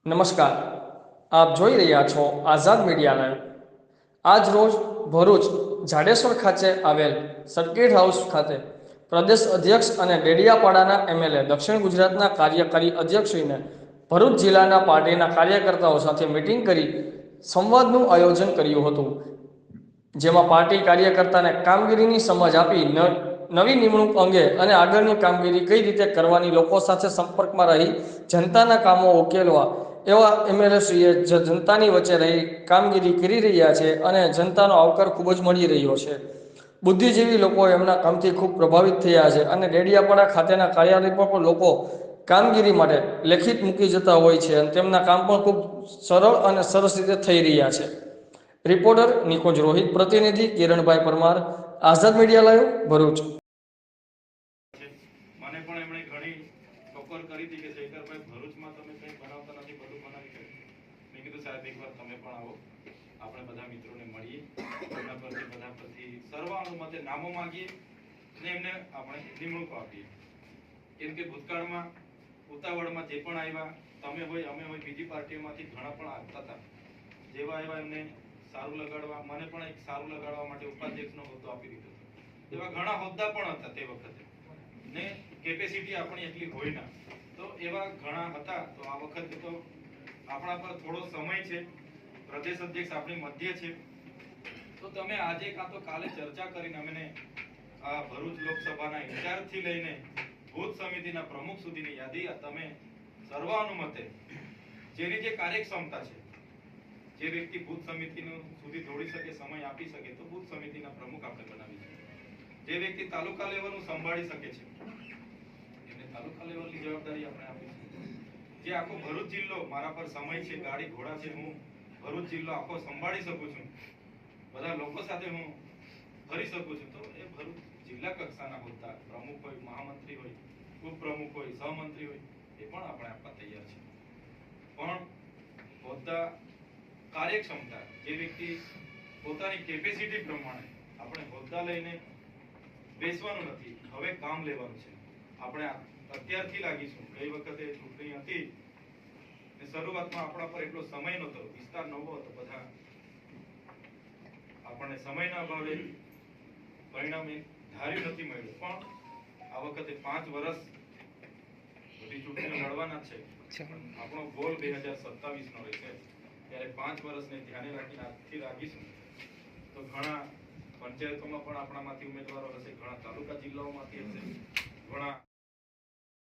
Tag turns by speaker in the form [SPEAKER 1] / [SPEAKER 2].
[SPEAKER 1] નમસ્કાર, આપ જોઈ રહ્યા છો આઝાદ મીડિયા લાઈવ। આજ રોજ ભરૂચ જાડેશ્વર ખાતે આવેલ સર્કિટ હાઉસ ખાતે પ્રદેશ અધ્યક્ષ અને ડેડિયાપાડાના એમએલએ દક્ષિણ ગુજરાતના કાર્યકારી અધ્યક્ષશ્રીને ભરૂચ જિલ્લાના પાર્ટીના કાર્યકર્તાઓ સાથે મિટિંગ કરી સંવાદનું આયોજન કર્યું હતું, જેમાં પાર્ટી કાર્યકર્તાને કામગીરીની સમજ આપી નવી નિમણૂક અંગે અને આગળની કામગીરી કઈ રીતે કરવાની, લોકો સાથે સંપર્કમાં રહી જનતાના કામો ઉકેલવા એવા એમએલએશ્રીએ જનતાની વચ્ચે રહી કામગીરી કરી રહ્યા છે અને જનતાનો આવકાર ખૂબ જ મળી રહ્યો છે। બુદ્ધિજીવી લોકો એમના કામથી ખૂબ પ્રભાવિત થયા છે અને ડેડિયાપાડા ખાતેના કાર્યાલય પર પણ લોકો કામગીરી માટે લેખિત મૂકી જતા હોય છે અને તેમના કામ પણ ખૂબ સરળ અને સરસ રીતે થઈ રહ્યા છે। રિપોર્ટર નિકુંજ રોહિત, પ્રતિનિધિ કિરણભાઈ પરમાર, આઝાદ મીડિયા લાઈવ, ભરૂચ।
[SPEAKER 2] મને પણ એમણે ઘણી ટોકર કરી હતી કે શેખરભાઈ ભરૂચમાં તમે કંઈ બનાવતા નથી, બધું બનાવી શકે। મેં કીધું સાહેબ એકવાર તમે પણ આવો, આપણે બધા મિત્રોને મળીએ, એમના પરથી બધા પરથી સર્વાનુમતે નામો માંગીએ અને એમને આપણે નિમણૂક આપીએ। કેમ કે ભૂતકાળમાં ઉતાવળમાં જે પણ આવ્યા, તમે હોય અમે હોય બીજી પાર્ટીઓમાંથી ઘણા પણ આવતા હતા, જેવા એવા એમને સારું લગાડવા, મને પણ એક સારું લગાડવા માટે ઉપાધ્યક્ષનો હોદ્દો આપી દીધો હતો। એવા ઘણા હોદ્દા પણ હતા તે વખતે ને કેપેસિટી આપણી એટલી હોય ના, તો એવા ઘણા હતા। તો આ વખતે તો આપણા પર થોડો સમય છે, પ્રદેશ અધ્યક્ષ આપણી મધ્ય છે, તો તમે આજે કાં તો કાલે ચર્ચા કરીને અમને આ ભરૂચ લોકસભાના ઇન્ચાર્જથી લઈને બૂથ સમિતિના પ્રમુખ સુધીની યાદી તમે સર્વાનુમતે જેની જે કાર્યક્ષમતા છે, જે વ્યક્તિ બૂથ સમિતિનું સુધી દોડી શકે, સમય આપી શકે, તો બૂથ સમિતિના પ્રમુખ આપણે બનાવી શકીએ। જે વ્યક્તિ તાલુકા લેવલનું સંભાળી શકે છે એને તાલુકા લેવલની જવાબદારી આપણે આપીશું। જે આખો ભરૂચ જિલ્લો, મારા પર સમય છે, ગાડી ઘોડા છે, હું ભરૂચ જિલ્લો આખો સંભાળી શકું છું, બધા લોકો સાથે હું ફરી શકું છું, તો એ ભરૂચ જિલ્લા કક્ષાના હોદ્દા, પ્રમુખ હોય, મહામંત્રી હોય, ઉપપ્રમુખ હોય, સહમંત્રી હોય, એ પણ આપણે આપવા તૈયાર છે। પણ હોદ્દા, કાર્યક્ષમતા, જે વ્યક્તિ પોતાની કેપેસિટી પ્રમાણે આપણે હોદ્દા લઈને બેસવાનું નથી, હવે કામ લેવાનું છે। આપણે અત્યારથી લાગીશું। ગઈ વખતે ચૂંટણી હતી ને શરૂઆતમાં આપણા પર એટલો સમય નહોતો, વિસ્તાર નવો હતો, બધા આપણને સમયના અભાવે પરિણામ ધાર્યું નથી મળ્યું, પણ આ વખતે 5 વર્ષ બધી ચૂંટણીઓ લડવાના છે। આપણો ગોલ 2027 નો રહેશે, ત્યારે 5 વર્ષને ધ્યાને રાખીને આજથી લાગીશું તો ઘણા પંચાયતોમાં પણ આપણામાંથી ઉમેદવારો હશે, ઘણા તાલુકા જિલ્લાઓમાંથી હશે, ઘણા